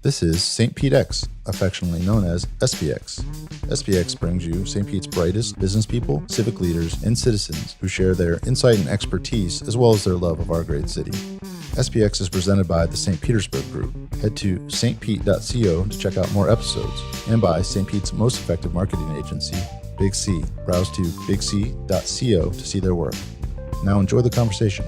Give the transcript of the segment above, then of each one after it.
This is St. Pete X, affectionately known as SPX. SPX brings you St. Pete's brightest business people, civic leaders, and citizens who share their insight and expertise as well as their love of our great city. SPX is presented by the St. Petersburg Group. Head to stpete.co to check out more episodes, and by St. Pete's most effective marketing agency, Big C. Browse to bigc.co to see their work. Now enjoy the conversation.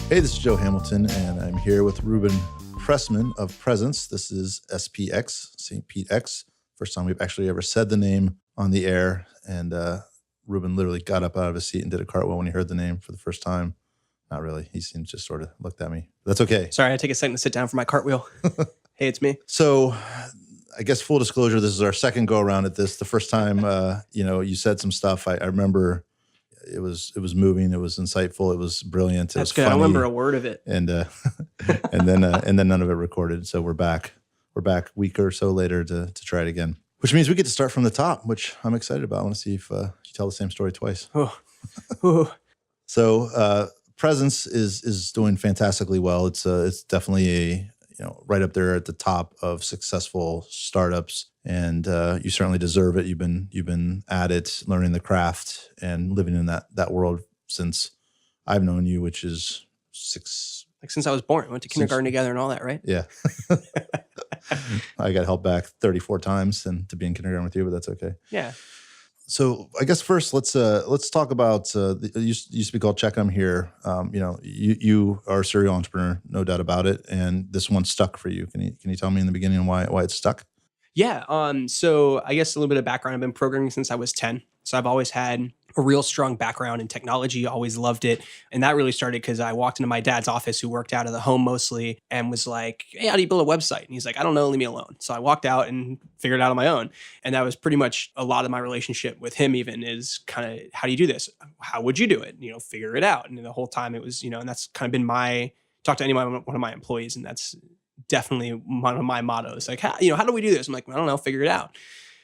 Hey, this is Joe Hamilton, and I'm here with Reuben Pressman of Presence. This is SPX, St. Pete X. First time we've actually ever said the name on the air, and Reuben literally got up out of his seat and did a cartwheel when he heard the name for the first time. Not really. He seemed just sort of looked at me. That's okay. Sorry, I take a second to sit down for my cartwheel. Hey, it's me. So I guess full disclosure, this is our second go around at this. The first time, you said some stuff. I remember it was moving. It was insightful. It was brilliant. That's good. Funny. I remember a word of it. And and then none of it recorded. So we're back. We're back a week or so later to try it again. Which means we get to start from the top, which I'm excited about. I want to see if you tell the same story twice. So Presence is doing fantastically well. It's definitely right up there at the top of successful startups, and you certainly deserve it. You've been at it, learning the craft and living in that world since I've known you, which is since I was born. We went to kindergarten together and all that, right? Yeah. I got held back 34 times and to be in kindergarten with you, but that's okay. Yeah. So I guess first let's talk about it used to be called Check I'm Here. You are a serial entrepreneur, no doubt about it, and this one stuck for you. Can you tell me in the beginning why it stuck? Yeah. So I guess a little bit of background. I've been programming since I was 10. So I've always had a real strong background in technology, always loved it. And that really started because I walked into my dad's office, who worked out of the home mostly, and was like, hey, how do you build a website? And he's like, I don't know, leave me alone. So I walked out and figured it out on my own. And that was pretty much a lot of my relationship with him even is kind of, how do you do this? How would you do it? Figure it out. And the whole time it was, and that's kind of been talk to one of my employees, and that's definitely one of my mottos. Like, how do we do this? I'm like, I don't know, figure it out.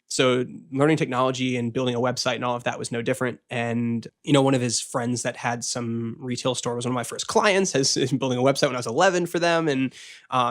So learning technology and building a website and all of that was no different. And, one of his friends that had some retail store was one of my first clients, is building a website when I was 11 for them. And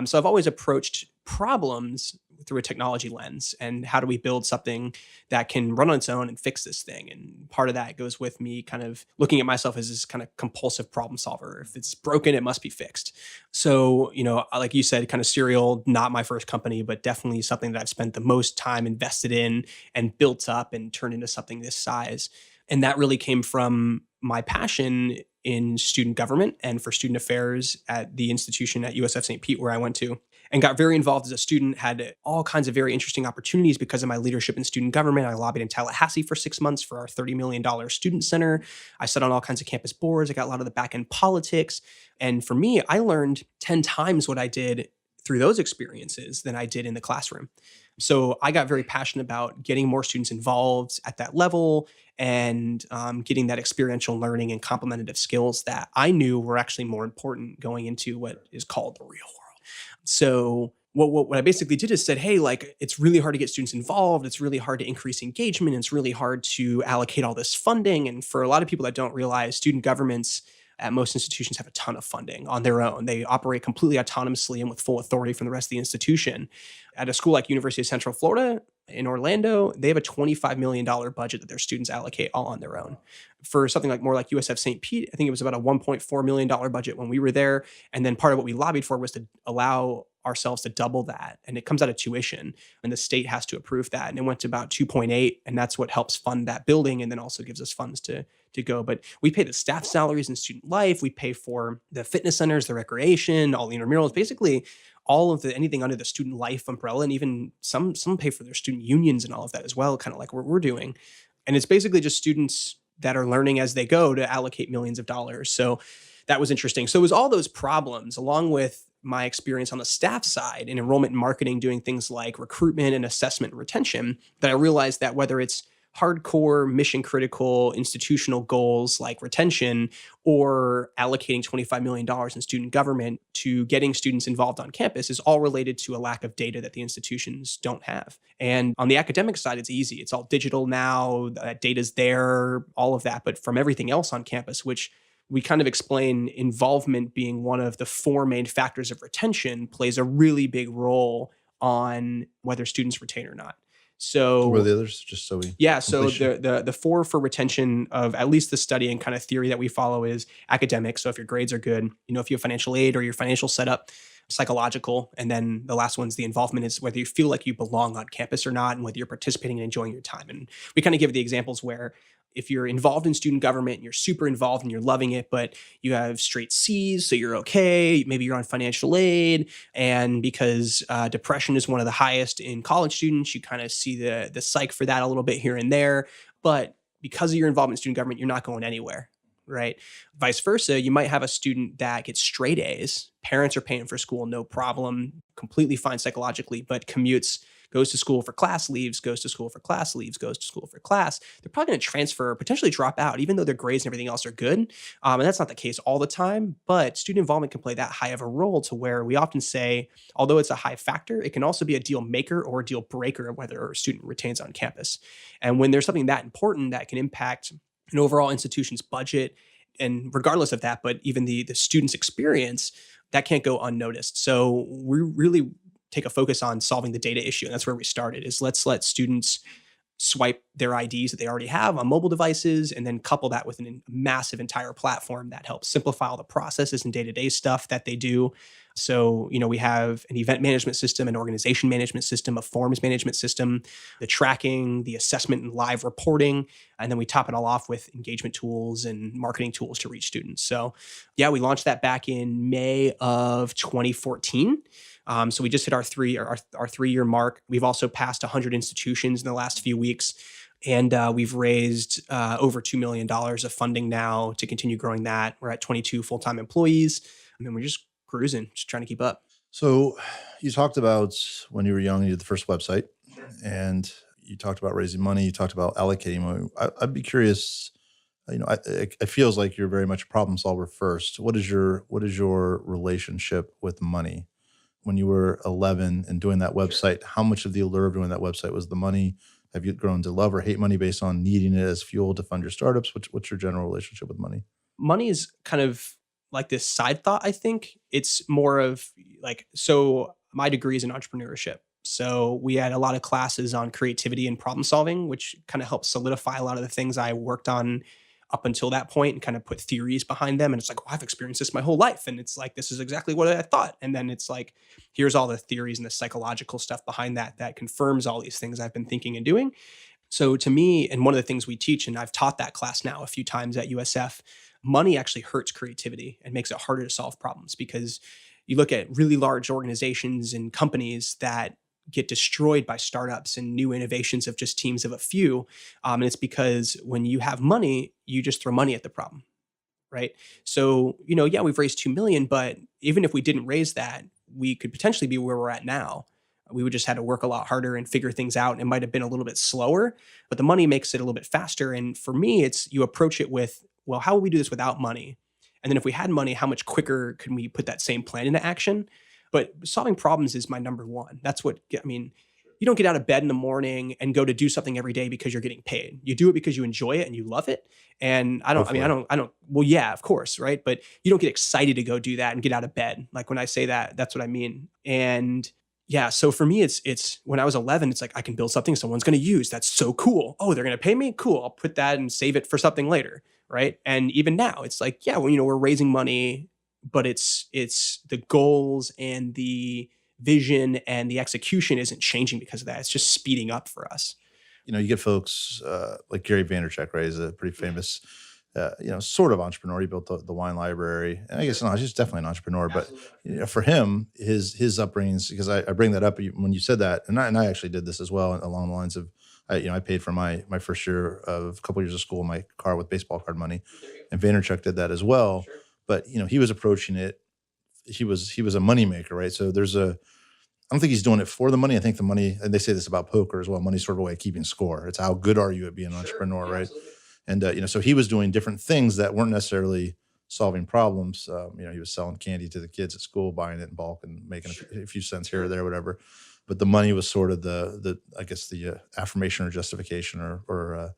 so I've always approached problems through a technology lens, and how do we build something that can run on its own and fix this thing? And part of that goes with me kind of looking at myself as this kind of compulsive problem solver. If it's broken, it must be fixed. So, like you said, kind of serial, not my first company, but definitely something that I've spent the most time invested in and built up and turned into something this size. And that really came from my passion in student government and for student affairs at the institution at USF St. Pete, where I went to, and got very involved as a student, had all kinds of very interesting opportunities because of my leadership in student government. I lobbied in Tallahassee for 6 months for our $30 million student center. I sat on all kinds of campus boards. I got a lot of the back end politics. And for me, I learned 10 times what I did through those experiences than I did in the classroom. So I got very passionate about getting more students involved at that level and getting that experiential learning and complementative skills that I knew were actually more important going into what is called the real world. So what I basically did is said, hey, it's really hard to get students involved. It's really hard to increase engagement. It's really hard to allocate all this funding. And for a lot of people that don't realize, student governments at most institutions have a ton of funding on their own. They operate completely autonomously and with full authority from the rest of the institution. At a school like University of Central Florida in Orlando, they have a $25 million budget that their students allocate all on their own. For something more like USF St. Pete, I think it was about a $1.4 million budget when we were there. And then part of what we lobbied for was to allow ourselves to double that. And it comes out of tuition, and the state has to approve that. And it went to about 2.8, and that's what helps fund that building and then also gives us funds to go. But we pay the staff salaries in student life. We pay for the fitness centers, the recreation, all the intramurals, basically all of anything under the student life umbrella. And even some pay for their student unions and all of that as well, kind of like what we're doing. And it's basically just students that are learning as they go to allocate millions of dollars. So that was interesting. So it was all those problems, along with my experience on the staff side in enrollment and marketing, doing things like recruitment and assessment and retention, that I realized that whether it's hardcore mission critical institutional goals like retention or allocating $25 million in student government to getting students involved on campus is all related to a lack of data that the institutions don't have. And on the academic side, it's easy. It's all digital now. That data's there, all of that. But from everything else on campus, which we kind of explain involvement being one of the four main factors of retention plays a really big role on whether students retain or not. What are So the others? Just so we yeah, so completion. the four for retention of at least the study and kind of theory that we follow is academic. So if your grades are good, if you have financial aid or your financial setup, psychological, and then the last one's the involvement is whether you feel like you belong on campus or not, and whether you're participating and enjoying your time. And we kind of give the examples where if you're involved in student government, you're super involved and you're loving it, but you have straight C's, so you're okay. Maybe you're on financial aid, and because depression is one of the highest in college students, you kind of see the psych for that a little bit here and there. But because of your involvement in student government, you're not going anywhere, right? Vice versa, you might have a student that gets straight A's. Parents are paying for school, no problem, completely fine psychologically, but commutes, goes to school for class, leaves, goes to school for class, leaves, goes to school for class. They're probably going to transfer, potentially drop out, even though their grades and everything else are good. And that's not the case all the time, but student involvement can play that high of a role to where we often say, although it's a high factor, it can also be a deal maker or a deal breaker of whether a student retains on campus. And when there's something that important that can impact an overall institution's budget, and regardless of that, but even the student's experience, that can't go unnoticed. So we really take a focus on solving the data issue. And that's where we started, is let's let students swipe their IDs that they already have on mobile devices, and then couple that with a massive entire platform that helps simplify all the processes and day-to-day stuff that they do. So, we have an event management system, an organization management system, a forms management system, the tracking, the assessment and live reporting, and then we top it all off with engagement tools and marketing tools to reach students. So yeah, we launched that back in May of 2014. So we just hit our 3-year mark. We've also passed 100 institutions in the last few weeks. And we've raised over $2 million of funding now to continue growing that. We're at 22 full-time employees. And then we're just cruising, just trying to keep up. So you talked about when you were young, you did the first website, and you talked about raising money. You talked about allocating money. I'd be curious. It feels like you're very much a problem solver first. What is your relationship with money? When you were 11 and doing that website, how much of the allure of doing that website was the money? Have you grown to love or hate money based on needing it as fuel to fund your startups? What's your general relationship with money? Money is kind of like this side thought, I think. It's more of so my degree is in entrepreneurship. So we had a lot of classes on creativity and problem solving, which kind of helped solidify a lot of the things I worked on up until that point and kind of put theories behind them. And it's like, I've experienced this my whole life. And it's like, this is exactly what I thought. And then it's like, here's all the theories and the psychological stuff behind that confirms all these things I've been thinking and doing. So to me, and one of the things we teach, and I've taught that class now a few times at USF, money actually hurts creativity and makes it harder to solve problems, because you look at really large organizations and companies that get destroyed by startups and new innovations of just teams of a few. And it's because when you have money, you just throw money at the problem, right? So, yeah, we've raised 2 million, but even if we didn't raise that, we could potentially be where we're at now. We would just had to work a lot harder and figure things out. And it might have been a little bit slower, but the money makes it a little bit faster. And for me, it's you approach it with, well, how would we do this without money? And then if we had money, how much quicker can we put that same plan into action? But solving problems is my number one. That's what, you don't get out of bed in the morning and go to do something every day because you're getting paid. You do it because you enjoy it and you love it. And well, yeah, of course, right? But you don't get excited to go do that and get out of bed. Like when I say that, that's what I mean. And yeah, so for me, it's when I was 11, it's like, I can build something someone's going to use. That's so cool. Oh, they're going to pay me? Cool. I'll put that and save it for something later, right? And even now, it's like, yeah, well, we're raising money, but it's the goals and the vision and the execution isn't changing because of that. It's just speeding up for us. You get folks like Gary Vaynerchuk, right? He's a pretty famous, sort of entrepreneur. He built the wine library, and I guess no, he's definitely an entrepreneur. Absolutely. But for him, his upbringings, because I bring that up when you said that, and I actually did this as well along the lines of, I paid for my first year of a couple years of school, my car with baseball card money, and Vaynerchuk did that as well. Sure. But he was approaching it. He was a moneymaker, right? So I don't think he's doing it for the money. I think the money, and they say this about poker as well, money's sort of a way of keeping score. It's how good are you at being an entrepreneur, right? Absolutely. And so he was doing different things that weren't necessarily solving problems. He was selling candy to the kids at school, buying it in bulk and making a few cents here or there, whatever. But the money was sort of the affirmation or justification or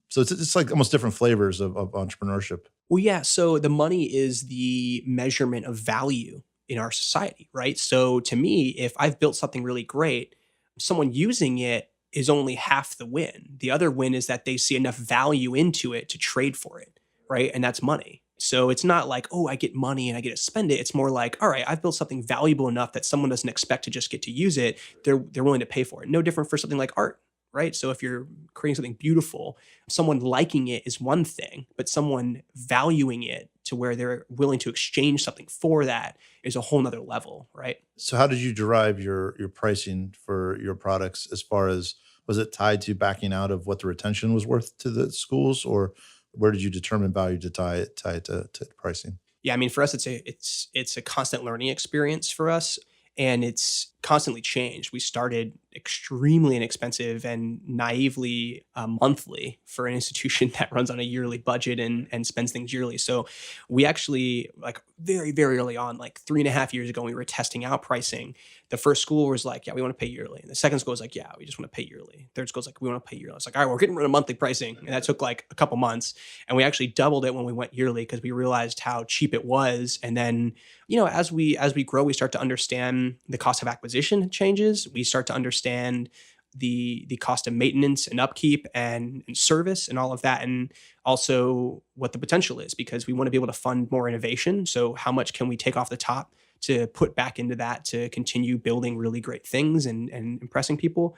so it's like almost different flavors of entrepreneurship. Well, yeah. So the money is the measurement of value in our society, right? So to me, if I've built something really great, someone using it is only half the win. The other win is that they see enough value into it to trade for it, right? And that's money. So it's not like, oh, I get money and I get to spend it. It's more like, all right, I've built something valuable enough that someone doesn't expect to just get to use it. They're willing to pay for it. No different for something like art, right? So if you're creating something beautiful, someone liking it is one thing, but someone valuing it to where they're willing to exchange something for that is a whole nother level, right? So how did you derive your pricing for your products as far as was it tied to backing out of what the retention was worth to the schools, or where did you determine value to tie it to pricing? Yeah, I mean, for us, it's a constant learning experience for us, and it's constantly changed. We started extremely inexpensive and naively monthly for an institution that runs on a yearly budget and spends things yearly. So we actually like very early on, like 3.5 years ago, when we were testing out pricing. The first school was like, yeah, we want to pay yearly. And the second school was like, yeah, we just want to pay yearly. Third school's like, we want to pay yearly. It's like, all right, we're getting rid of monthly pricing. And that took like a couple months. And we actually doubled it when we went yearly because we realized how cheap it was. And then, as we grow, we start to understand the cost of acquisition changes. We start to understand the cost of maintenance and upkeep and service and all of that, and also what the potential is, because we want to be able to fund more innovation. So how much can we take off the top to put back into that to continue building really great things and impressing people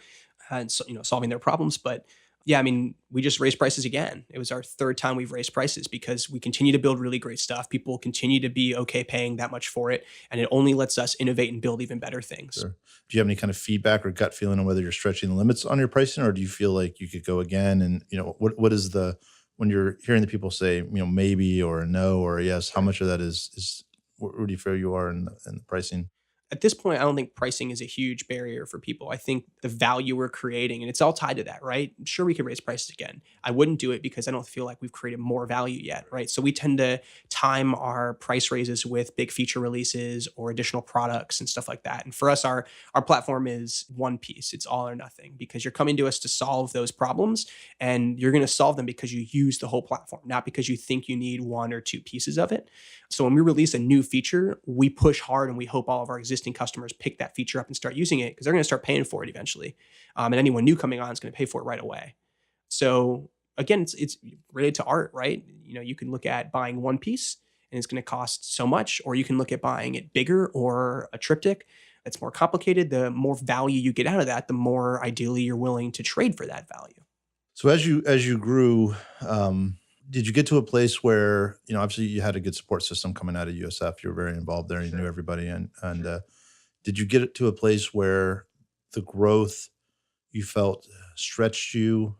and so, solving their problems. But yeah, I mean, we just raised prices again. It was our third time we've raised prices because we continue to build really great stuff. People continue to be okay paying that much for it, and it only lets us innovate and build even better things. Sure. Do you have any kind of feedback or gut feeling on whether you're stretching the limits on your pricing, or do you feel like you could go again? And what is the when you're hearing the people say maybe or no or yes, how much of that is where do you feel you are in the pricing? At this point, I don't think pricing is a huge barrier for people. I think the value we're creating, and it's all tied to that, right? Sure, we could raise prices again. I wouldn't do it because I don't feel like we've created more value yet, right? So we tend to time our price raises with big feature releases or additional products and stuff like that. And for us, our platform is one piece. It's all or nothing, because you're coming to us to solve those problems, and you're going to solve them because you use the whole platform, not because you think you need one or two pieces of it. So when we release a new feature, we push hard and we hope all of our existing customers pick that feature up and start using it, because they're going to start paying for it eventually. And anyone new coming on is going to pay for it right away. So again, it's related to art, right? You can look at buying one piece and it's going to cost so much, or you can look at buying it bigger or a triptych that's more complicated. The more value you get out of that, the more ideally you're willing to trade for that value. So as you grew, did you get to a place where obviously you had a good support system coming out of USF? You were very involved there. You knew everybody, and did you get it to a place where the growth you felt stretched you?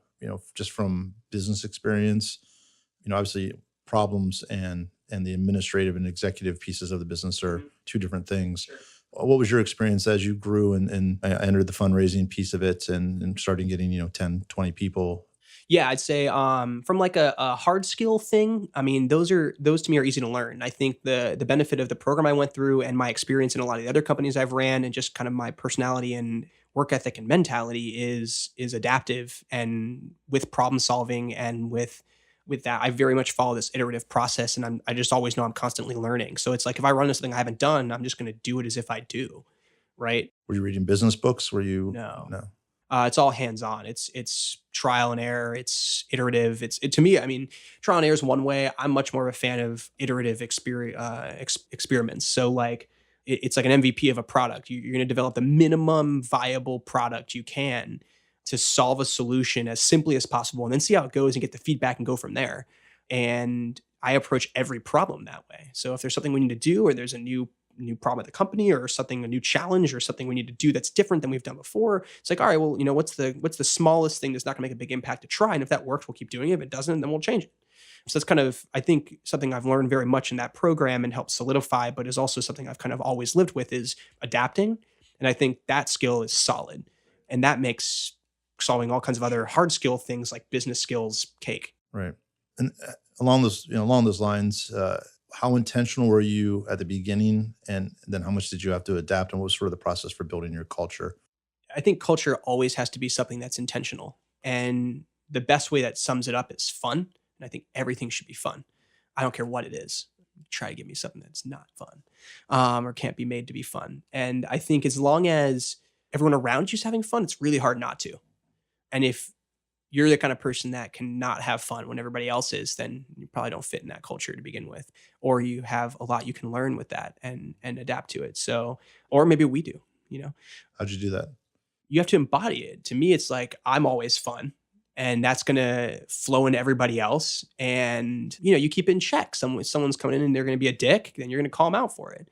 Just from business experience. Obviously problems and the administrative and executive pieces of the business are two different things. Sure. What was your experience as you grew and entered the fundraising piece of it and started getting 10, 20 people? Yeah, I'd say from like a hard skill thing. I mean, those to me are easy to learn. I think the benefit of the program I went through and my experience in a lot of the other companies I've ran, and just kind of my personality and work ethic and mentality is adaptive and with problem solving, and with that I very much follow this iterative process, and I just always know I'm constantly learning. So it's like if I run into something I haven't done, I'm just going to do it as if I do, right? Were you reading business books? Were you No. no? It's all hands on. It's trial and error. It's iterative. To me. I mean, trial and error is one way. I'm much more of a fan of iterative experiments. So like it's like an MVP of a product. You're going to develop the minimum viable product you can to solve a solution as simply as possible, and then see how it goes and get the feedback and go from there. And I approach every problem that way. So if there's something we need to do, or there's a new problem at the company, or something, a new challenge, or something we need to do that's different than we've done before, it's like, all right, well, what's the smallest thing that's not going to make a big impact to try, and if that works, we'll keep doing it. If it doesn't, then we'll change it. So that's kind of, I think, something I've learned very much in that program and helped solidify, but is also something I've kind of always lived with, is adapting. And I think that skill is solid, and that makes solving all kinds of other hard skill things like business skills cake. Right. And along those lines, how intentional were you at the beginning, and then how much did you have to adapt, and what was sort of the process for building your culture? I think culture always has to be something that's intentional. And the best way that sums it up is fun. And I think everything should be fun. I don't care what it is. Try to give me something that's not fun, or can't be made to be fun. And I think as long as everyone around you's having fun, it's really hard not to. And if you're the kind of person that cannot have fun when everybody else is, then you probably don't fit in that culture to begin with, or you have a lot you can learn with that and adapt to it. So, or maybe we do, you know. How'd you do that? You have to embody it. To me, it's like, I'm always fun, and that's going to flow into everybody else. And, you know, you keep it in check. Someone's coming in and they're going to be a dick, then you're going to call them out for it.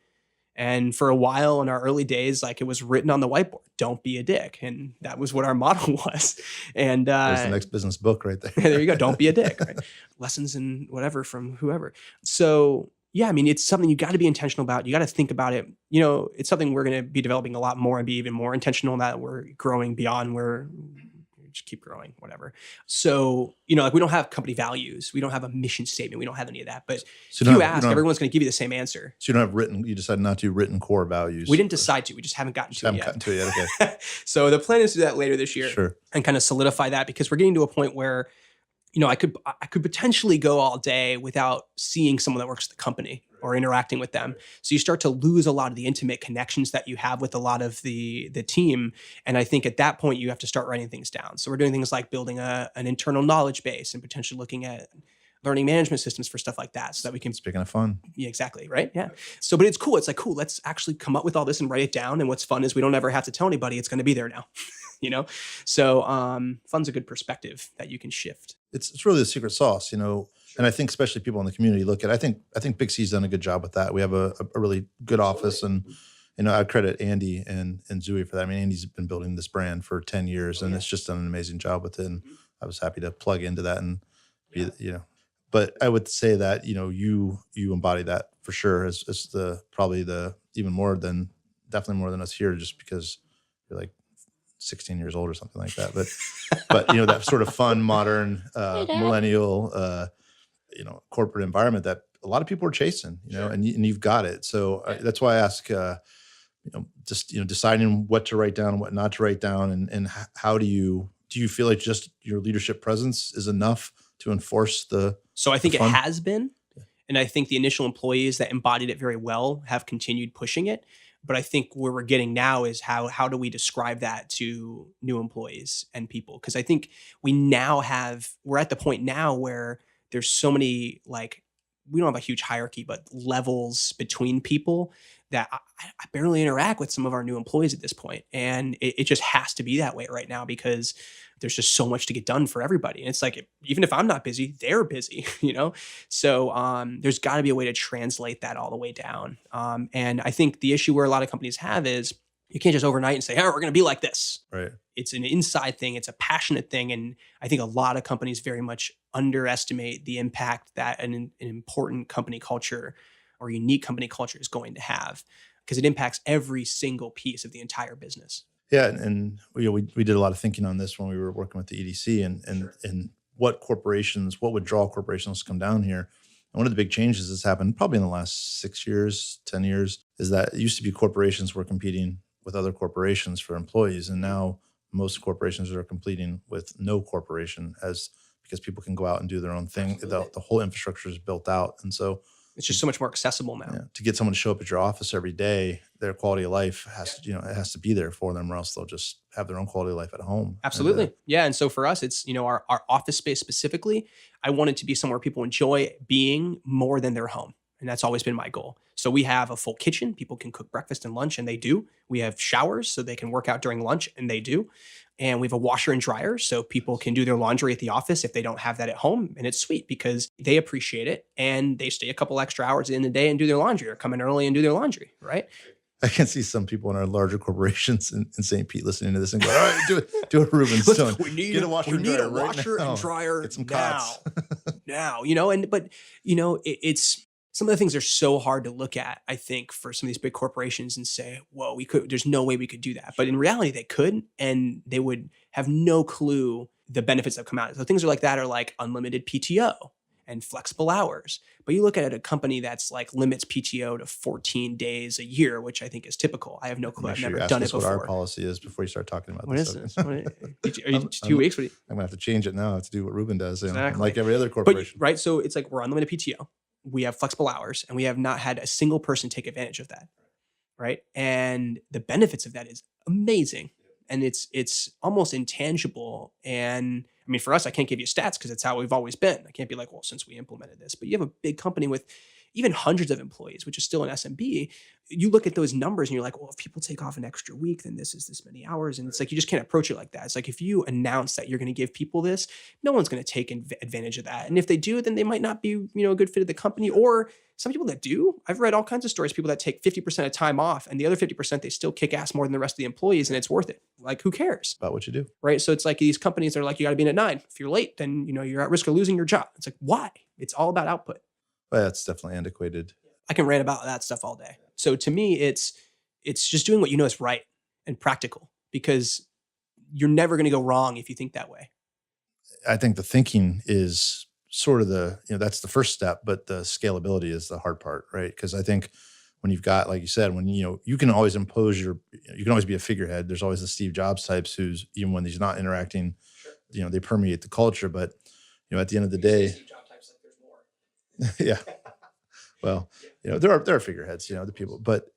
And for a while in our early days, like, it was written on the whiteboard, don't be a dick. And that was what our motto was. And there's the next business book right there. there you go. Don't be a dick, right? Lessons in whatever from whoever. So yeah, I mean, it's something you got to be intentional about. You got to think about it. You know, it's something we're going to be developing a lot more and be even more intentional that we're growing beyond where just keep growing, whatever. So, you know, like, we don't have company values. We don't have a mission statement. We don't have any of that. But if you ask, everyone's going to give you the same answer. So you don't have you decided not to written core values. We didn't decide to. We just haven't gotten to it yet. Okay. So the plan is to do that later this year. Sure. And kind of solidify that, because we're getting to a point where, you know, I could potentially go all day without seeing someone that works at the company or interacting with them. So you start to lose a lot of the intimate connections that you have with a lot of the team. And I think at that point, you have to start writing things down. So we're doing things like building an internal knowledge base and potentially looking at learning management systems for stuff like that, so that we can. Speaking of fun. Yeah, exactly. Right. Yeah. So, but it's cool. It's like, cool, let's actually come up with all this and write it down. And what's fun is we don't ever have to tell anybody. It's going to be there now. You know? So fun's a good perspective that you can shift. It's really the secret sauce, you know. And I think especially people in the community look at, I think Big C's done a good job with that. We have a really good office, and, you know, I credit Andy and Zooey for that. I mean, Andy's been building this brand for 10 years and it's just done an amazing job with it. And I was happy to plug into that and be, you know, but I would say that, you know, you embody that for sure as probably even more than, definitely more than us here, just because you're like 16 years old or something like that. But you know, that sort of fun, modern, millennial, you know, corporate environment that a lot of people are chasing, you know, and you've got it. So that's why I ask, you know, just, you know, deciding what to write down and what not to write down. And how do you feel like just your leadership presence is enough to enforce So I think it has been. And I think the initial employees that embodied it very well have continued pushing it. But I think where we're getting now is how do we describe that to new employees and people? Because I think we're at the point now where there's so many, like, we don't have a huge hierarchy, but levels between people that I barely interact with some of our new employees at this point. And it just has to be that way right now, because there's just so much to get done for everybody. And it's like, even if I'm not busy, they're busy, you know? So there's got to be a way to translate that all the way down. And I think the issue where a lot of companies have is you can't just overnight and say, oh, we're going to be like this. Right. It's an inside thing. It's a passionate thing. And I think a lot of companies very much underestimate the impact that an important company culture or unique company culture is going to have, because it impacts every single piece of the entire business. Yeah, and you know, we did a lot of thinking on this when we were working with the EDC and what would draw corporations to come down here. And one of the big changes that's happened probably in the last 6 years, 10 years, is that it used to be corporations were competing with other corporations for employees, and now most corporations are competing with no corporation, because people can go out and do their own thing. The whole infrastructure is built out, and so it's just so much more accessible now. Yeah, to get someone to show up at your office every day, their quality of life it has to be there for them, or else they'll just have their own quality of life at home. Absolutely. And, yeah. And so for us, it's, you know, our office space specifically, I want it to be somewhere people enjoy being more than their home. And that's always been my goal. So we have a full kitchen. People can cook breakfast and lunch, and they do. We have showers so they can work out during lunch, and they do. And we have a washer and dryer so people can do their laundry at the office if they don't have that at home. And it's sweet because they appreciate it, and they stay a couple extra hours in the day and do their laundry, or come in early and do their laundry, right? I can see some people in our larger corporations in St. Pete listening to this and go, all right, do what Reuben's doing. We need a washer and dryer Get some now. cots. Now, you know, but you know, it's some of the things are so hard to look at, I think, for some of these big corporations and say, whoa, there's no way we could do that. But in reality, they could, and they would have no clue the benefits that come out. So things are like that are like unlimited PTO and flexible hours. But you look at a company that's like limits PTO to 14 days a year, which I think is typical. I have no clue. I've never done it before. What our policy is before you start talking about what this. What is this? Are you 2 weeks? I'm going to have to change it now to do what Reuben does. Exactly. Like every other corporation. Right. So it's like we're unlimited PTO. we have flexible hours, and we have not had a single person take advantage of that. Right. And the benefits of that is amazing. And it's almost intangible. And I mean, for us, I can't give you stats because it's how we've always been. I can't be like, well, since we implemented this, but you have a big company with even hundreds of employees, which is still an SMB. You look at those numbers and you're like, well, if people take off an extra week, then this is this many hours. And it's like, you just can't approach it like that. It's like, if you announce that you're going to give people this, no one's going to take advantage of that. And if they do, then they might not be, a good fit of the company. Or some people that do, I've read all kinds of stories, people that take 50% of time off and the other 50%, they still kick ass more than the rest of the employees, and it's worth it. Like, who cares? About what you do. Right. So it's like these companies are like, you got to be in at 9. If you're late, then, you're at risk of losing your job. It's like, why? It's all about output. Well, that's definitely antiquated. I can rant about that stuff all day. So to me, it's just doing what you know is right and practical, because you're never going to go wrong if you think that way. I think the thinking is sort of that's the first step, but the scalability is the hard part, right? Because I think when you've got, like you said, when you can always impose you can always be a figurehead. There's always the Steve Jobs types who's, even when he's not interacting, they permeate the culture. But at the end of the day, Steve Jobs types, like there's more. Yeah. Well, there are figureheads, the people, but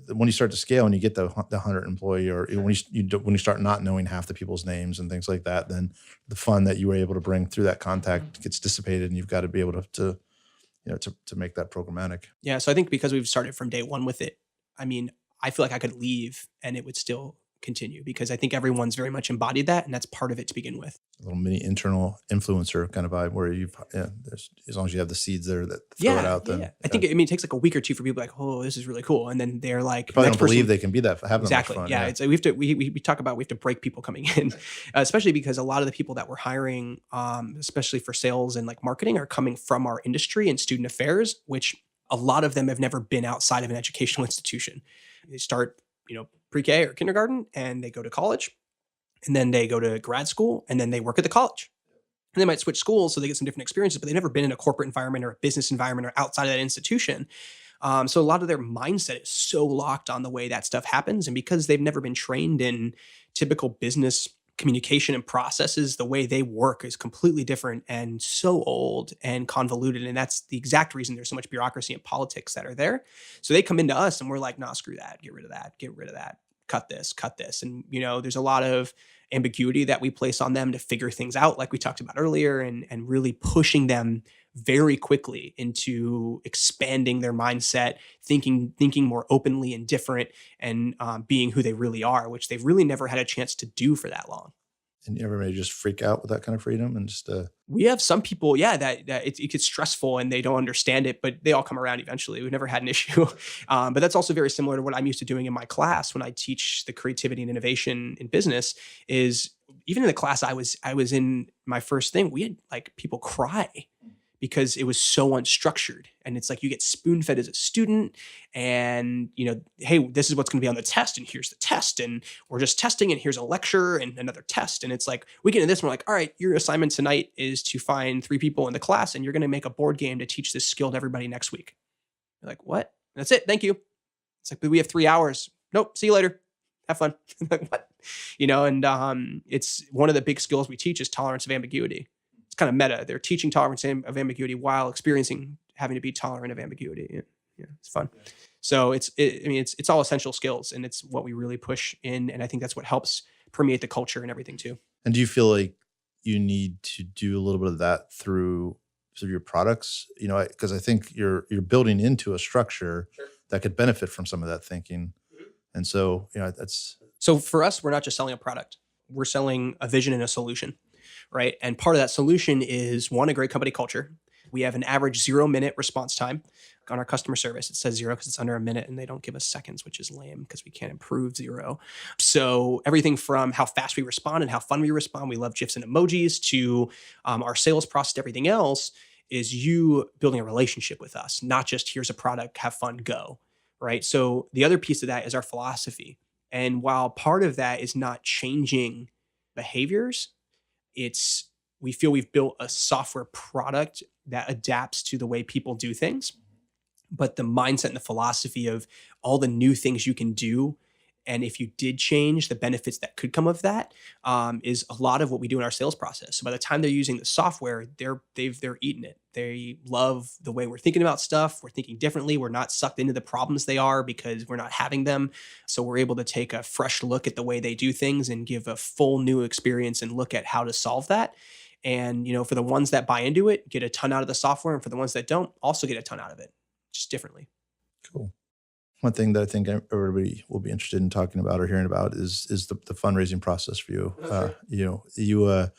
when you start to scale and you get the 100 employee, or when you start not knowing half the people's names and things like that, then the fun that you were able to bring through that contact gets dissipated, and you've got to be able to make that programmatic. Yeah. So I think because we've started from day one with it, I mean, I feel like I could leave and it would still continue, because I think everyone's very much embodied that, and that's part of it to begin with. A little mini internal influencer kind of vibe where as long as you have the seeds there that throw it out. Then I think it takes like a week or two for people like, oh, this is really cool, and then they're like, probably don't believe they can be that, have exactly. That much fun. Yeah, it's we have to we talk about we have to break people coming in, especially because a lot of the people that we're hiring, especially for sales and like marketing, are coming from our industry and student affairs, which a lot of them have never been outside of an educational institution. They start, pre-K or kindergarten, and they go to college, and then they go to grad school, and then they work at the college. And they might switch schools so they get some different experiences, but they've never been in a corporate environment or a business environment or outside of that institution. So a lot of their mindset is so locked on the way that stuff happens. And because they've never been trained in typical business communication and processes, the way they work is completely different and so old and convoluted. And that's the exact reason there's so much bureaucracy and politics that are there. So they come into us and we're like, nah, screw that. Get rid of that. Cut this. And, there's a lot of ambiguity that we place on them to figure things out, like we talked about earlier, and really pushing them very quickly into expanding their mindset, thinking more openly and different, and being who they really are, which they've really never had a chance to do for that long. And everybody just freak out with that kind of freedom, and just we have some people, that it gets stressful and they don't understand it, but they all come around eventually. We've never had an issue. But that's also very similar to what I'm used to doing in my class when I teach the creativity and innovation in business. Is even in the class I was in, my first thing, we had like people cry because it was so unstructured. And it's like you get spoon fed as a student, and, hey, this is what's going to be on the test, and here's the test, and we're just testing, and here's a lecture and another test. And it's like, we get into this and we're like, all right, your assignment tonight is to find 3 people in the class, and you're going to make a board game to teach this skill to everybody next week. You're like, what? That's it. Thank you. It's like, but we have 3 hours. Nope. See you later. Have fun. Like, what? And it's one of the big skills we teach is tolerance of ambiguity. It's kind of meta. They're teaching tolerance of ambiguity while experiencing having to be tolerant of ambiguity. Yeah, it's fun. So it's all essential skills, and it's what we really push in. And I think that's what helps permeate the culture and everything too. And do you feel like you need to do a little bit of that through your products? Because I think you're building into a structure that could benefit from some of that thinking. And so, so for us, we're not just selling a product. We're selling a vision and a solution. Right. And part of that solution is, one, a great company culture. We have an average 0-minute response time on our customer service. It says 0 because it's under a minute, and they don't give us seconds, which is lame because we can't improve 0. So everything from how fast we respond and how fun we respond, we love GIFs and emojis, to our sales process, everything else is you building a relationship with us, not just here's a product, have fun, go. Right. So the other piece of that is our philosophy. And while part of that is not changing behaviors, we feel we've built a software product that adapts to the way people do things. But the mindset and the philosophy of all the new things you can do And if you did change, the benefits that could come of that is a lot of what we do in our sales process. So by the time they're using the software, they're eating it. They love the way we're thinking about stuff. We're thinking differently. We're not sucked into the problems they are because we're not having them. So we're able to take a fresh look at the way they do things and give a full new experience and look at how to solve that. And for the ones that buy into it, get a ton out of the software, and for the ones that don't, also get a ton out of it, just differently. Cool. One thing that I think everybody will be interested in talking about or hearing about is the fundraising process for you. Sure. You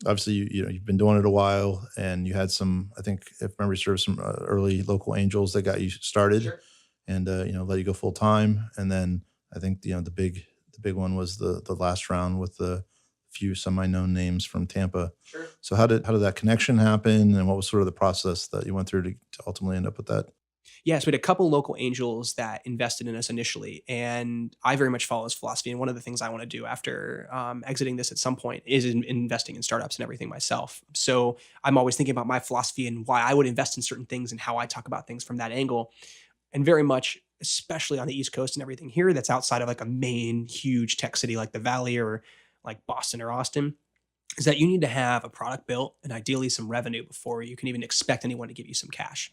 obviously you've been doing it a while, and you had some, I think, if memory serves, some early local angels that got you started. Sure. And let you go full time. And then I think the big one was the last round with the few semi-known names from Tampa. Sure. So how did that connection happen, and what was sort of the process that you went through to ultimately end up with that? Yeah, so we had a couple local angels that invested in us initially, and I very much follow his philosophy. And one of the things I want to do after exiting this at some point is investing in startups and everything myself. So I'm always thinking about my philosophy and why I would invest in certain things and how I talk about things from that angle. And very much, especially on the East Coast and everything here, that's outside of like a main huge tech city like the Valley or like Boston or Austin, is that you need to have a product built and ideally some revenue before you can even expect anyone to give you some cash.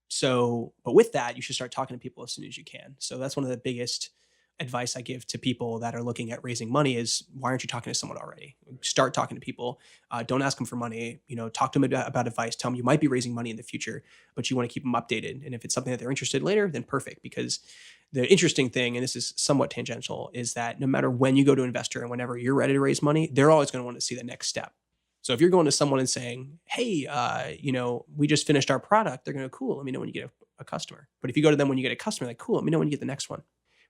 So, but with that, you should start talking to people as soon as you can. So that's one of the biggest advice I give to people that are looking at raising money is, why aren't you talking to someone already? Start talking to people. Don't ask them for money. Talk to them about advice. Tell them you might be raising money in the future, but you want to keep them updated. And if it's something that they're interested in later, then perfect. Because the interesting thing, and this is somewhat tangential, is that no matter when you go to an investor and whenever you're ready to raise money, they're always going to want to see the next step. So if you're going to someone and saying, hey, we just finished our product, they're going to go, cool, let me know when you get a customer. But if you go to them when you get a customer, like, cool, let me know when you get the next one.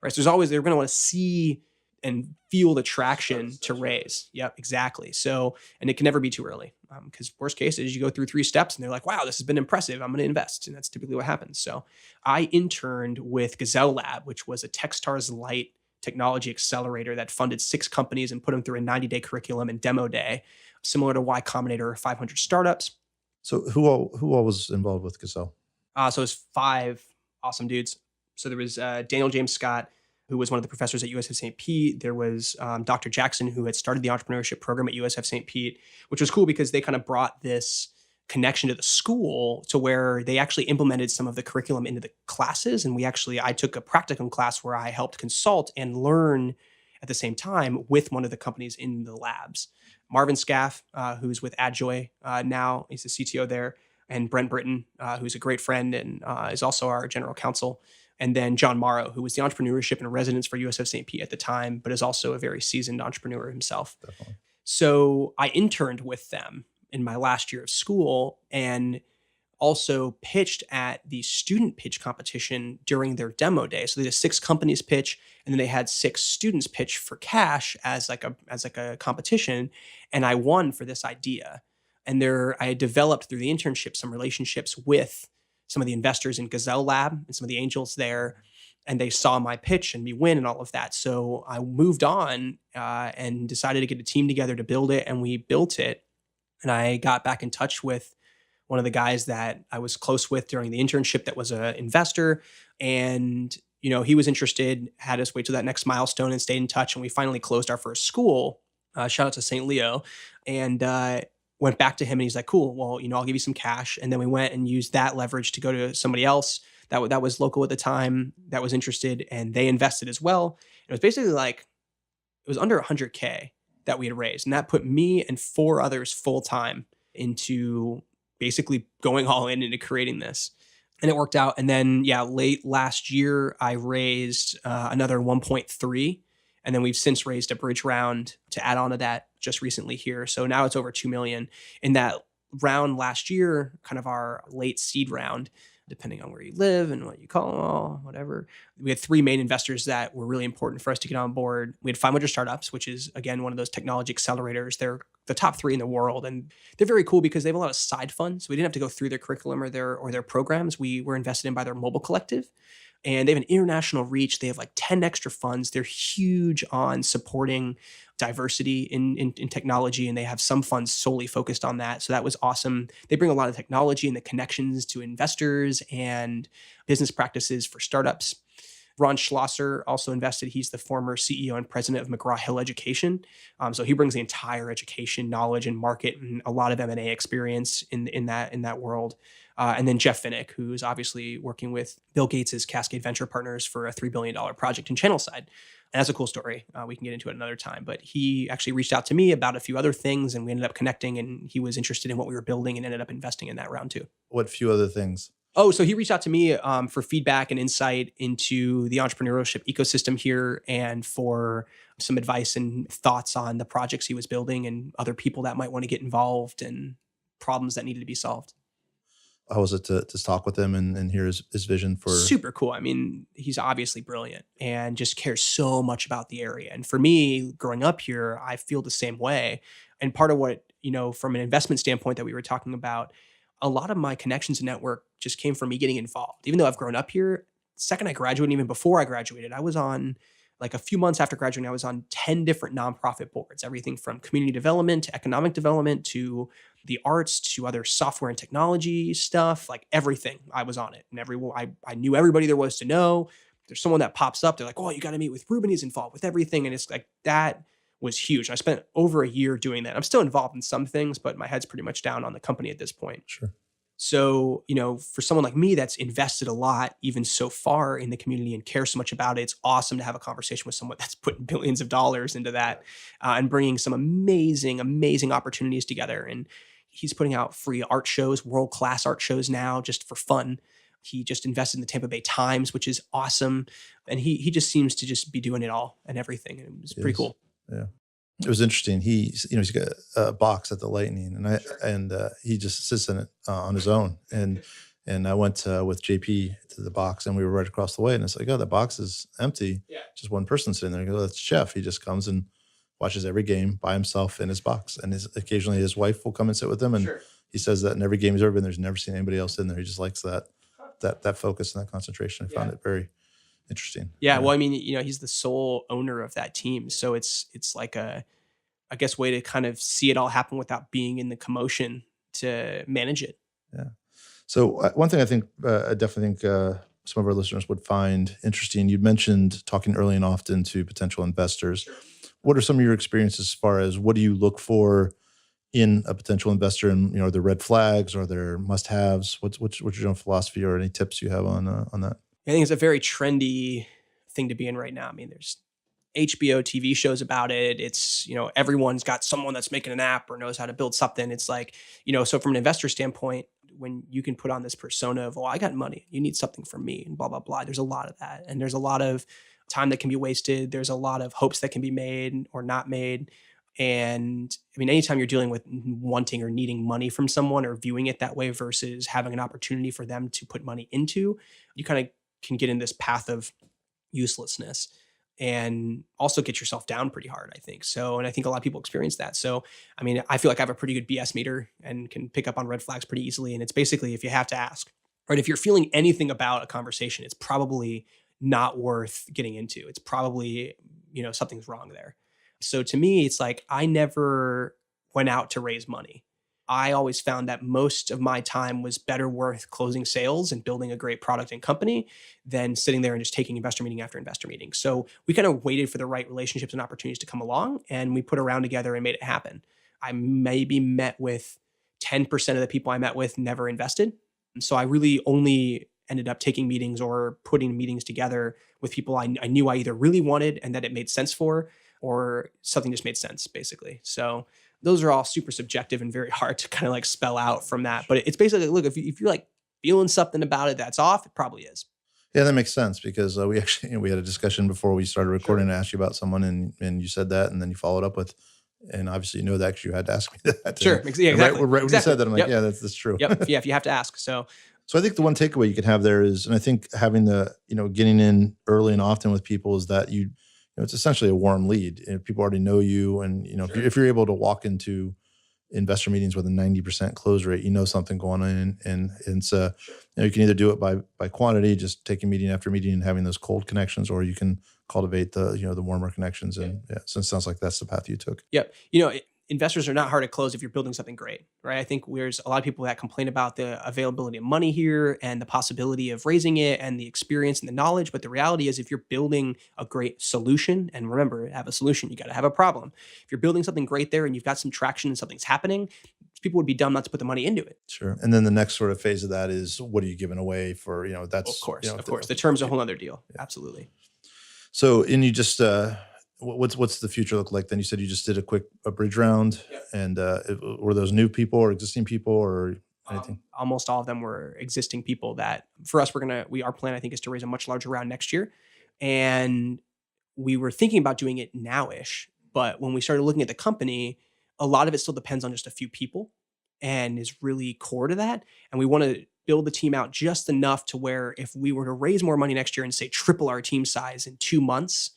Right. So they're going to want to see and feel the traction to raise. Yep, exactly. So, and it can never be too early, because worst case is you go through 3 steps and they're like, wow, this has been impressive, I'm going to invest. And that's typically what happens. So I interned with Gazelle Lab, which was a Techstars Lite technology accelerator that funded 6 companies and put them through a 90-day curriculum and demo day, similar to Y Combinator or 500 startups. So who all was involved with Gazelle? So it's 5 awesome dudes. So there was Daniel James Scott, who was one of the professors at USF St. Pete. There was Dr. Jackson, who had started the entrepreneurship program at USF St. Pete, which was cool because they kind of brought this connection to the school to where they actually implemented some of the curriculum into the classes. And I took a practicum class where I helped consult and learn at the same time with one of the companies in the labs. Marvin Scaff, who's with AdJoy now, he's the CTO there, and Brent Britton, who's a great friend and is also our general counsel. And then John Morrow, who was the entrepreneurship in residence for USF St. Pete at the time, but is also a very seasoned entrepreneur himself. Definitely. So I interned with them in my last year of school and also pitched at the student pitch competition during their demo day. So they did 6 companies pitch, and then they had 6 students pitch for cash as like a competition. And I won for this idea. And I had developed through the internship some relationships with some of the investors in Gazelle Lab and some of the angels there. And they saw my pitch and me win and all of that. So I moved on and decided to get a team together to build it. And we built it. And I got back in touch with one of the guys that I was close with during the internship that was an investor. And, he was interested, had us wait till that next milestone and stayed in touch. And we finally closed our first school. Shout out to St. Leo. And went back to him and he's like, cool, well, I'll give you some cash. And then we went and used that leverage to go to somebody else that was local at the time that was interested, and they invested as well. It was basically like, it was under 100K that we had raised. And that put me and 4 others full time into basically going all in into creating this. And it worked out. And then, late last year, I raised another 1.3. And then we've since raised a bridge round to add on to that just recently here. So now it's over 2 million. In that round last year, kind of our late seed round, depending on where you live and what you call whatever, we had 3 main investors that were really important for us to get on board. We had 500 startups, which is, again, one of those technology accelerators. They're the top 3 in the world. And they're very cool because they have a lot of side funds. So we didn't have to go through their curriculum or their programs. We were invested in by their mobile collective. And they have an international reach. They have like 10 extra funds. They're huge on supporting diversity in technology, and they have some funds solely focused on that. So that was awesome. They bring a lot of technology and the connections to investors and business practices for startups. Ron Schlosser also invested. He's the former CEO and president of McGraw-Hill Education. So he brings the entire education knowledge and market and a lot of M&A experience in that world. And then Jeff Finnick, who's obviously working with Bill Gates' Cascade Venture Partners for a $3 billion project in channel side. And that's a cool story. We can get into it another time. But he actually reached out to me about a few other things, and we ended up connecting, and he was interested in what we were building and ended up investing in that round too. What few other things? Oh, so he reached out to me for feedback and insight into the entrepreneurship ecosystem here and for some advice and thoughts on the projects he was building and other people that might want to get involved and problems that needed to be solved. How was it to talk with him and hear his vision for? Super cool. I mean, he's obviously brilliant and just cares so much about the area. And for me, growing up here, I feel the same way. And part of what, from an investment standpoint that we were talking about, a lot of my connections and network just came from me getting involved. Even though I've grown up here, second I graduated, even before I graduated, I was on, like a few months after graduating, I was on 10 different nonprofit boards, everything from community development to economic development to the arts to other software and technology stuff, like everything. I was on it. And I knew everybody there was to know. There's someone that pops up. They're like, oh, you got to meet with Reuben. He's involved with everything. And it's like, that was huge. I spent over a year doing that. I'm still involved in some things, but my head's pretty much down on the company at this point. Sure. So, for someone like me that's invested a lot, even so far in the community and cares so much about it, it's awesome to have a conversation with someone that's putting billions of dollars into that and bringing some amazing, amazing opportunities together. And he's putting out free art shows, world-class art shows now, just for fun. He just invested in the Tampa Bay Times, which is awesome. And he just seems to just be doing it all and everything. And it was pretty cool. Yeah. It was interesting. He's got a box at the Lightning, and he just sits in it on his own. And I went with JP to the box, and we were right across the way. And it's like, oh, the box is empty. Yeah. Just one person sitting there. I go, that's Jeff. He just comes and watches every game by himself in his box. And occasionally his wife will come and sit with him. And he says that in every game he's ever been, there's never seen anybody else in there. He just likes that focus and that concentration. I found it very interesting. Yeah. Well, I mean, he's the sole owner of that team. So it's like I guess, way to kind of see it all happen without being in the commotion to manage it. Yeah. So one thing I definitely think some of our listeners would find interesting, you'd mentioned talking early and often to potential investors. Sure. What are some of your experiences as far as what do you look for in a potential investor? And, are there red flags? Are there must-haves? What's your own philosophy or any tips you have on that? I think it's a very trendy thing to be in right now. I mean, there's HBO TV shows about it. It's, everyone's got someone that's making an app or knows how to build something. It's like, so from an investor standpoint, when you can put on this persona of, oh, I got money, you need something from me and blah, blah, blah. There's a lot of that. And there's a lot of time that can be wasted. There's a lot of hopes that can be made or not made. And I mean, anytime you're dealing with wanting or needing money from someone or viewing it that way versus having an opportunity for them to put money into, you kind of can get in this path of uselessness and also get yourself down pretty hard, I think. So, and I think a lot of people experience that. So, I mean, I feel like I have a pretty good BS meter and can pick up on red flags pretty easily. And it's basically, if you have to ask, right? If you're feeling anything about a conversation, it's probably not worth getting into. It's probably, something's wrong there. So to me, it's like, I never went out to raise money. I always found that most of my time was better worth closing sales and building a great product and company than sitting there and just taking investor meeting after investor meeting. So we kind of waited for the right relationships and opportunities to come along, and we put a round together and made it happen. I maybe met with 10% of the people I met with never invested. And so I really only ended up taking meetings or putting meetings together with people I knew I either really wanted and that it made sense for, or something just made sense, basically. So those are all super subjective and very hard to kind of like spell out from that. But it's basically, look, if you're like feeling something about it that's off, it probably is. Yeah, that makes sense because we actually, we had a discussion before we started recording. Sure. And I asked you about someone and you said that, and then you followed up with, and obviously that because you had to ask me that. Sure, yeah, exactly. Right when you said that, I'm like, yeah, that's true. Yep. Yeah, if you have to ask. So I think the one takeaway you could have there is, and I think having the, getting in early and often with people is that it's essentially a warm lead. If people already know you, and sure. if you're able to walk into investor meetings with a 90% close rate, something going on, and so you can either do it by quantity, just taking meeting after meeting and having those cold connections, or you can cultivate the the warmer connections. And so it sounds like that's the path you took. Yep. investors are not hard to close if you're building something great, right? I think there's a lot of people that complain about the availability of money here and the possibility of raising it and the experience and the knowledge. But the reality is, if you're building a great solution, and remember, to have a solution, you got to have a problem. If you're building something great there and you've got some traction and something's happening, people would be dumb not to put the money into it. Sure. And then the next sort of phase of that is, what are you giving away for, that's, Of course, you know, of course. The term's a whole other deal. Yeah. Absolutely. So, and you just, what's the future look like? Then you said you just did a bridge round. Yep. And were those new people or existing people or anything? Almost all of them were existing people that, for us, our plan, I think, is to raise a much larger round next year. And we were thinking about doing it now-ish. But when we started looking at the company, a lot of it still depends on just a few people and is really core to that. And we want to build the team out just enough to where if we were to raise more money next year and say triple our team size in 2 months,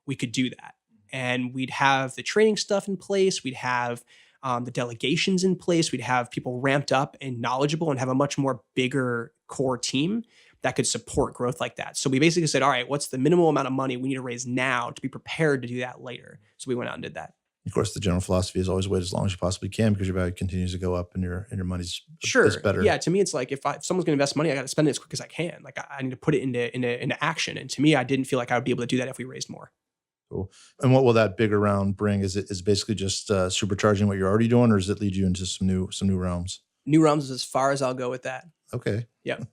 we could do that. And we'd have the training stuff in place. We'd have the delegations in place. We'd have people ramped up and knowledgeable and have a much more bigger core team that could support growth like that. So we basically said, all right, what's the minimal amount of money we need to raise now to be prepared to do that later? So we went out and did that. Of course, the general philosophy is always wait as long as you possibly can because your value continues to go up and your money's better. Yeah, to me, it's like if someone's going to invest money, I got to spend it as quick as I can. Like I need to put it into action. And to me, I didn't feel like I would be able to do that if we raised more. Cool. And what will that bigger round bring? Is basically just supercharging what you're already doing, or does it lead you into some new realms? New realms is as far as I'll go with that. Okay. Yep.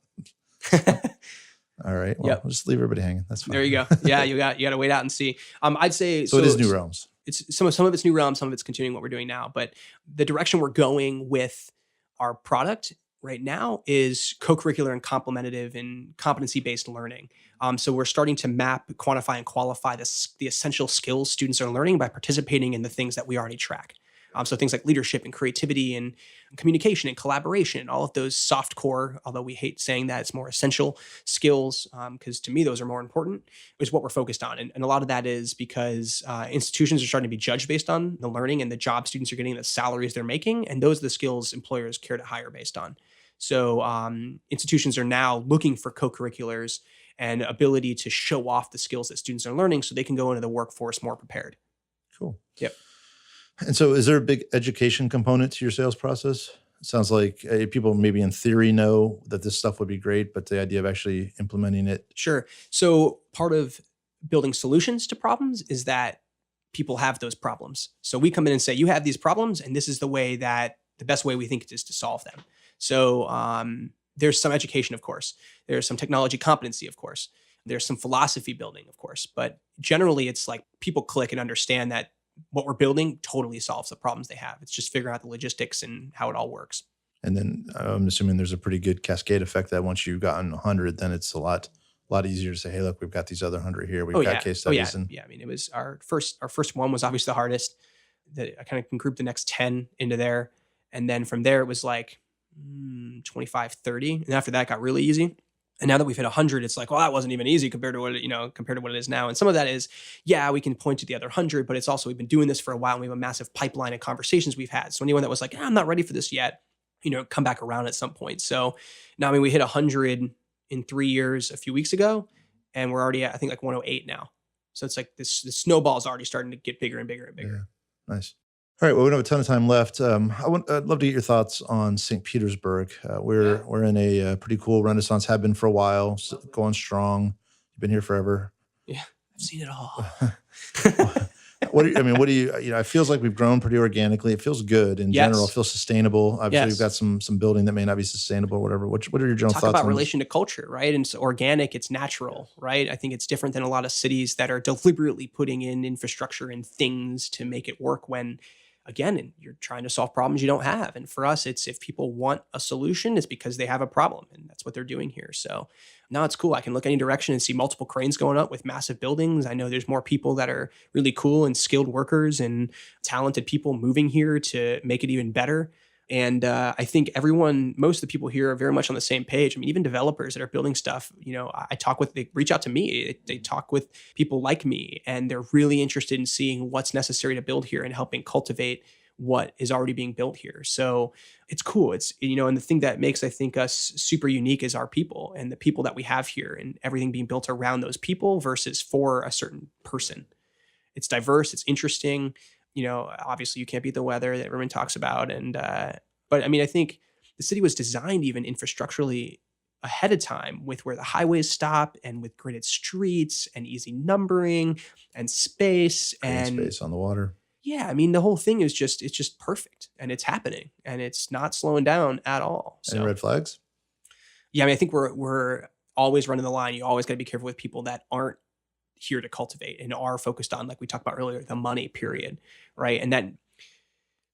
All right. Well, We'll just leave everybody hanging. That's fine. There you go. Yeah, you got to wait out and see. I'd say so. It is new realms. It's some of it's new realms, some of it's continuing what we're doing now. But the direction we're going with our product right now is co-curricular and complementative and competency-based learning. So we're starting to map, quantify, and qualify the essential skills students are learning by participating in the things that we already track. So things like leadership and creativity and communication and collaboration, all of those soft core, although we hate saying that, it's more essential skills, because to me, those are more important, is what we're focused on. And a lot of that is because institutions are starting to be judged based on the learning and the job students are getting, the salaries they're making. And those are the skills employers care to hire based on. So institutions are now looking for co-curriculars and ability to show off the skills that students are learning so they can go into the workforce more prepared. Cool. Yep. And so is there a big education component to your sales process? It sounds like people maybe in theory know that this stuff would be great, but the idea of actually implementing it. Sure. So part of building solutions to problems is that people have those problems. So we come in and say, you have these problems, and this is the best way we think it is to solve them. So there's some education, of course. There's some technology competency, of course. There's some philosophy building, of course. But generally, it's like people click and understand that what we're building totally solves the problems they have. It's just figuring out the logistics and how it all works. And then I'm assuming there's a pretty good cascade effect that once you've gotten 100, then it's a lot easier to say, hey, look, we've got these other 100 here. We've got case studies. Yeah. I mean, it was our first one was obviously the hardest. I kind of can group the next 10 into there. And then from there, it was like 25, 30. And after that, it got really easy. And now that we've hit 100, it's like, well, that wasn't even easy compared to what it is now. And some of that is, we can point to the other 100, but it's also, we've been doing this for a while and we have a massive pipeline of conversations we've had. So anyone that was like, I'm not ready for this yet, come back around at some point. So now, we hit 100 in 3 years a few weeks ago, and we're already at, I think, like 108 now. So it's like the snowball is already starting to get bigger and bigger and bigger. Yeah. Nice. All right. Well, we don't have a ton of time left. I'd love to get your thoughts on St. Petersburg. We're in a pretty cool renaissance, have been for a while, going strong. You've been here forever. Yeah, I've seen it all. It feels like we've grown pretty organically. It feels good in general. It feels sustainable. Obviously, we've got some building that may not be sustainable or whatever. What are your general thoughts on Talk about relation to culture, right? And it's organic, it's natural, right? I think it's different than a lot of cities that are deliberately putting in infrastructure and things to make it work when, again, you're trying to solve problems you don't have. And for us, it's if people want a solution, it's because they have a problem. And that's what they're doing here. So now it's cool. I can look any direction and see multiple cranes going up with massive buildings. I know there's more people that are really cool and skilled workers and talented people moving here to make it even better. And I think most of the people here are very much on the same page. I mean, even developers that are building stuff, they reach out to me. They talk with people like me, and they're really interested in seeing what's necessary to build here and helping cultivate what is already being built here. So it's cool. It's, and the thing that makes, I think, us super unique is our people and the people that we have here and everything being built around those people versus for a certain person. It's diverse. It's interesting. obviously you can't beat the weather that everyone talks about. But I mean, I think the city was designed even infrastructurally ahead of time with where the highways stop and with gridded streets and easy numbering and space Green and space on the water. yeah, I mean, the whole thing is it's just perfect and it's happening and it's not slowing down at all. Any So red flags? yeah, I mean, I think we're always running the line. You always got to be careful with people that aren't here to cultivate and are focused on, like we talked about earlier, the money period, right? And that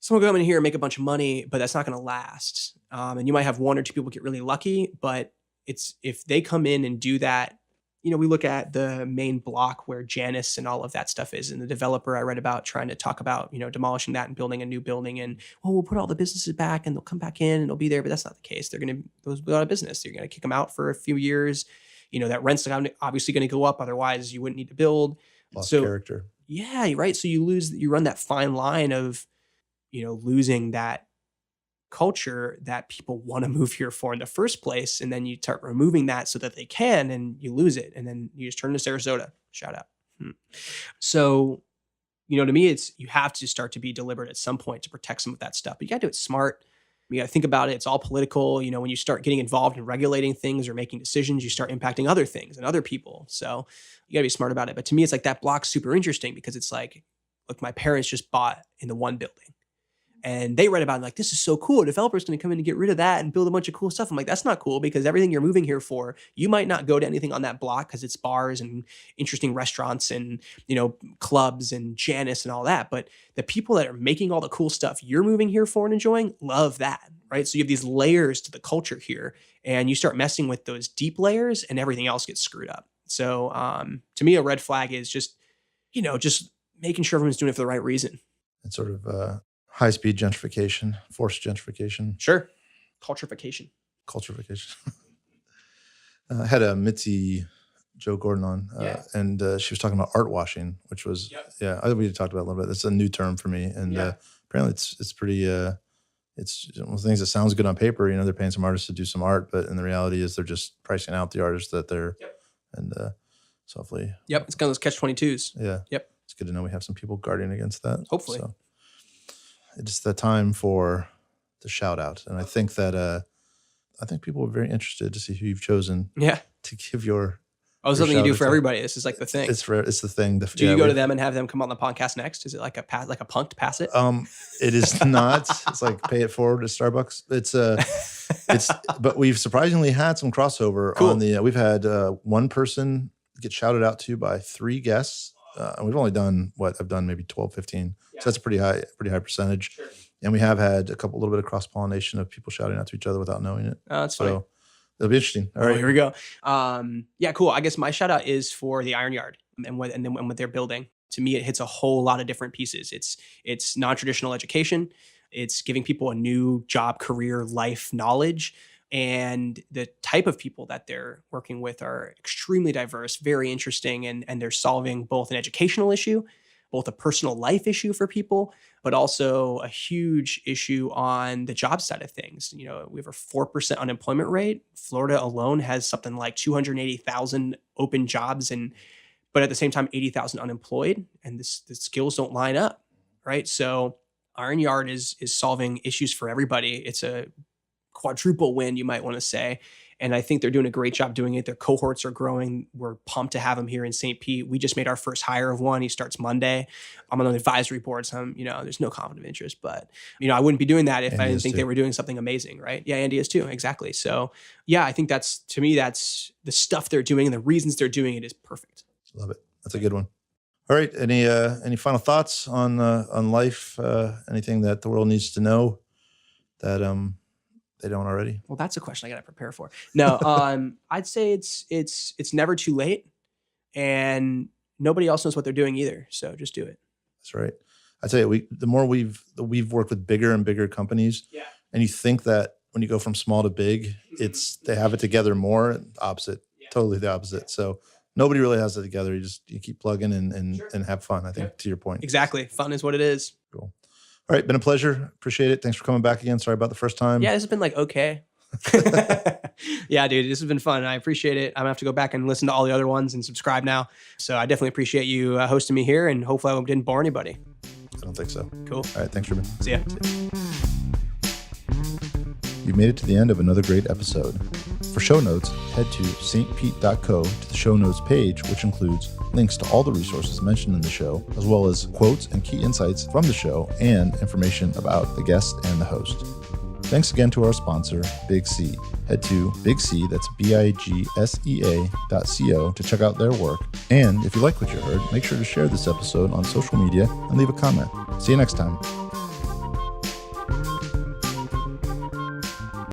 someone will come in here and make a bunch of money, but that's not going to last. And you might have one or two people get really lucky, but it's if they come in and do that. We look at the main block where Janus and all of that stuff is, and the developer I read about trying to talk about, demolishing that and building a new building, and we'll put all the businesses back and they'll come back in and they'll be there, but that's not the case. They're going to go out of business. You're going to kick them out for a few years. That rent's obviously going to go up. Otherwise, you wouldn't need to build. Lost So character. yeah, right. So you run that fine line of, losing that culture that people want to move here for in the first place. And then you start removing that so that they can, and you lose it. And then you just turn to Sarasota. Shout out. So, to me, you have to start to be deliberate at some point to protect some of that stuff, but you got to do it smart. You got to think about it. It's all political. When you start getting involved in regulating things or making decisions, you start impacting other things and other people. So you got to be smart about it. But to me, it's like that block's super interesting because it's like, look, my parents just bought in the one building. And they read about it like, this is so cool. A developer's going to come in and get rid of that and build a bunch of cool stuff. I'm like, that's not cool because everything you're moving here for, you might not go to anything on that block because it's bars and interesting restaurants and, clubs and Janus and all that. But the people that are making all the cool stuff you're moving here for and enjoying love that, right? So you have these layers to the culture here and you start messing with those deep layers and everything else gets screwed up. So to me, a red flag is just making sure everyone's doing it for the right reason. And sort of high-speed gentrification, forced gentrification. Sure. Culturification. I had a Mitzi Joe Gordon on, and she was talking about art washing, which was, we talked about it a little bit. It's a new term for me. And apparently it's pretty, it's one of the things that sounds good on paper. They're paying some artists to do some art, but in the reality is they're just pricing out the artists that they're, and so hopefully. Yep. It's kind of those catch-22s. Yeah. Yep. It's good to know we have some people guarding against that. Hopefully. So it's the time for the shout out. And I think that, I think people are very interested to see who you've chosen to give your. Oh, it's something you do for everybody. This is like the thing. It's the thing. Do you go to them and have them come on the podcast next? Is it like a punk to pass it? It is not. It's like pay it forward to Starbucks. But we've surprisingly had some crossover on the. We've had one person get shouted out to by 3 guests. And we've only done I've done maybe 12, 15. So that's a pretty high percentage. Sure. And we have had a little bit of cross-pollination of people shouting out to each other without knowing it. Oh, that's funny. So it'll be interesting. All right. Here we go. Cool. I guess my shout out is for the Iron Yard and what they're building. To me, it hits a whole lot of different pieces. It's non-traditional education. It's giving people a new job, career, life knowledge. And the type of people that they're working with are extremely diverse, very interesting, and they're solving both an educational issue, both a personal life issue for people, but also a huge issue on the job side of things. We have a 4% unemployment rate. Florida alone has something like 280,000 open jobs, but at the same time, 80,000 unemployed, and the skills don't line up, right? So Iron Yard is solving issues for everybody. It's a quadruple win, you might want to say. And I think they're doing a great job doing it. Their cohorts are growing. We're pumped to have them here in St. Pete. We just made our first hire of one. He starts Monday. I'm on the advisory board. So there's no conflict of interest, but I wouldn't be doing that if I didn't think they were doing something amazing, right? Yeah, Andy is too. Exactly. So I think that's the stuff they're doing and the reasons they're doing it is perfect. Love it. That's a good one. All right. Any final thoughts on life? Anything that the world needs to know that, they don't already? Well, that's a question I got to prepare for. No, I'd say it's never too late, and nobody else knows what they're doing either. So just do it. That's right. I tell you, the more we've worked with bigger and bigger companies, and you think that when you go from small to big, they have it together more. Opposite, totally the opposite. So nobody really has it together. You keep plugging and have fun. I think to your point. Exactly, fun is what it is. Cool. All right, been a pleasure. Appreciate it. Thanks for coming back again. Sorry about the first time. Yeah, this has been okay. Yeah, dude, this has been fun. I appreciate it. I'm gonna have to go back and listen to all the other ones and subscribe now. So I definitely appreciate you hosting me here, and hopefully I didn't bore anybody. I don't think so. Cool. All right. Thanks, Reuben. See ya. You've made it to the end of another great episode. For show notes, head to stpete.co to the show notes page, which includes links to all the resources mentioned in the show, as well as quotes and key insights from the show and information about the guest and the host. Thanks again to our sponsor, Big C. Head to Big C, that's BIGSEA.co to check out their work. And if you like what you heard, make sure to share this episode on social media and leave a comment. See you next time.